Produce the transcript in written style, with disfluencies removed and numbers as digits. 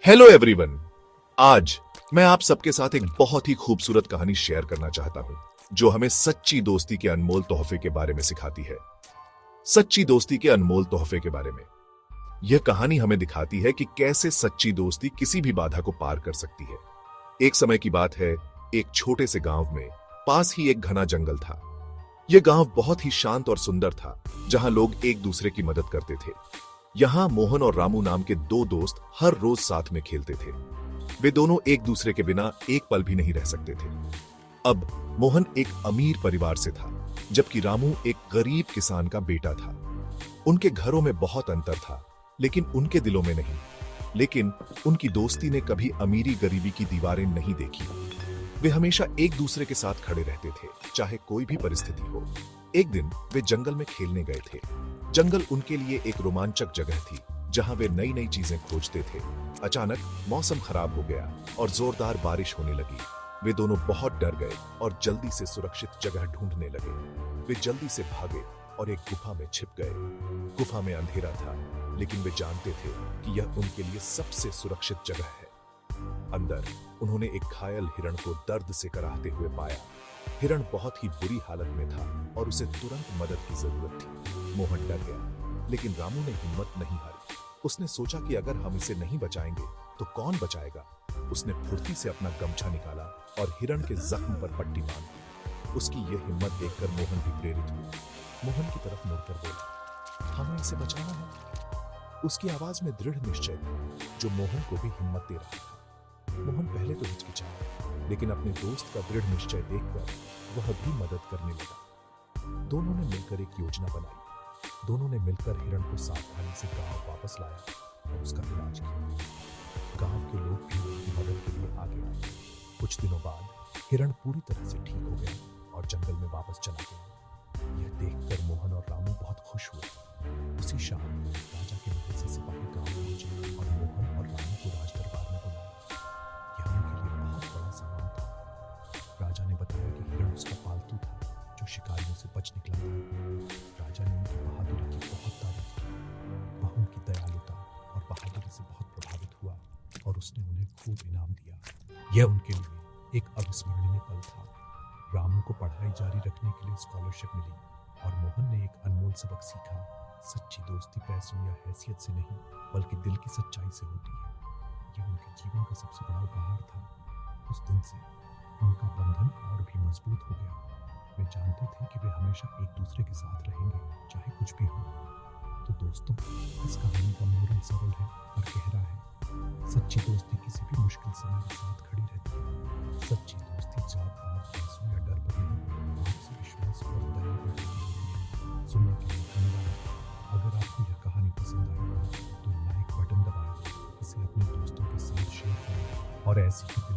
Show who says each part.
Speaker 1: Hello everyone. आज मैं आप सबके साथ एक बहुत ही खूबसूरत कहानी शेयर करना चाहता हूं जो हमें सच्ची दोस्ती के अनमोल तोहफे के बारे में सिखाती है। सच्ची दोस्ती के अनमोल तोहफे के बारे में यह कहानी हमें दिखाती है कि कैसे सच्ची दोस्ती किसी भी बाधा को पार कर सकती है। एक समय की बात है, एक छोटे से गांव में पास ही एक घना जंगल था। यह गांव बहुत ही शांत और सुंदर था, जहां लोग एक दूसरे की मदद करते थे। यहां मोहन और रामू नाम के दो दोस्त हर रोज साथ में खेलते थे। वे दोनों एक दूसरे के बिना एक पल भी नहीं रह सकते थे। अब मोहन एक अमीर परिवार से था, जबकि रामू एक गरीब किसान का बेटा था। उनके घरों में बहुत अंतर था, लेकिन उनके दिलों में नहीं। लेकिन उनकी दोस्ती ने कभी अमीरी गरीबी की दीवारें नहीं देखी। वे हमेशा एक दूसरे के साथ खड़े रहते थे, चाहे कोई भी परिस्थिति हो। एक दिन वे जंगल में खेलने गए थे। जंगल उनके लिए एक रोमांचक जगह थी, जहां वे नई नई चीजें खोजते थे। अचानक मौसम खराब हो गया और जोरदार बारिश होने लगी। वे दोनों बहुत डर गए और जल्दी से सुरक्षित जगह ढूंढने लगे। वे जल्दी से भागे और एक गुफा में छिप गए। गुफा में अंधेरा था, लेकिन वे जानते थे कि यह उनके लिए सबसे सुरक्षित जगह है। अंदर उन्होंने एक घायल हिरण को दर्द से कराहते हुए पाया। हिरण बहुत ही बुरी हालत में था और उसे तुरंत मदद की जरूरत थी। मोहन डर गया, लेकिन रामू ने हिम्मत नहीं हारी। उसने सोचा कि अगर हम इसे नहीं बचाएंगे तो कौन बचाएगा। उसने फुर्ती से अपना गमछा निकाला और हिरण के जख्म पर पट्टी बांधी। उसकी यह हिम्मत देखकर मोहन भी प्रेरित हुआ। मोहन की तरफ मुड़कर बोला, हमें इसे बचाना है। उसकी आवाज में दृढ़ निश्चय था, जो मोहन को भी हिम्मत दे रहा था। मोहन पहले तो हिचकिचाया, लेकिन अपने दोस्त का दृढ़ निश्चय देखकर वह भी मदद करने लगा। दोनों ने मिलकर एक योजना बनाई। दोनों ने मिलकर हिरण को सावधानी से गांव वापस लाया और उसका इलाज किया। गांव के लोग भी उनकी मदद के लिए आगे आए। कुछ दिनों बाद हिरण पूरी तरह से ठीक हो गया और जंगल में वापस चला गया। यह देखकर मोहन और रामू बहुत खुश हुए। उसी शाम राजा के महल से सिपाही गांव पहुंचे और मोहन और रामू को राज दरबार में बुलाया। यह उनके लिए बहुत बड़ा सम्मान था। राजा ने बताया कि हिरण उसका पालतू था, जो शिकारियों से बच निकला था। राजा ने उनकी बहादुरी की बहुत तारीफ की। वह उनकी दयालुता और बहादुरी से बहुत प्रभावित हुआ और उसने उन्हें खूब इनाम दिया। यह उनके लिए एक अविस्मरणीय पल था। रामू को पढ़ाई जारी रखने के लिए स्कॉलरशिप मिली और मोहन ने एक अनमोल सबक सीखा। सच्ची दोस्ती पैसों या हैसियत से नहीं, बल्कि दिल की सच्चाई से होती है। यह उनके जीवन का सबसे बड़ा उपहार था। उस दिन से उनका बंधन और भी मजबूत हो गया। वे जानते थे कि वे हमेशा एक दूसरे के साथ रहेंगे, चाहे कुछ भी हो। तो दोस्तों, इस कहानी का मोरल सरल है और गहरा है। सच्ची दोस्ती किसी भी मुश्किल समय के साथ खड़ी रहती है। सच्ची दोस्ती जात पात, पैसों या डर पर नहीं, आपसी विश्वास और दया पर टिकी होती है। सुनने के लिए धन्यवाद। अगर आपको यह कहानी पसंद आई हो तो लाइक बटन दबाएं, इसे अपने दोस्तों के साथ शेयर करें और ऐसी ही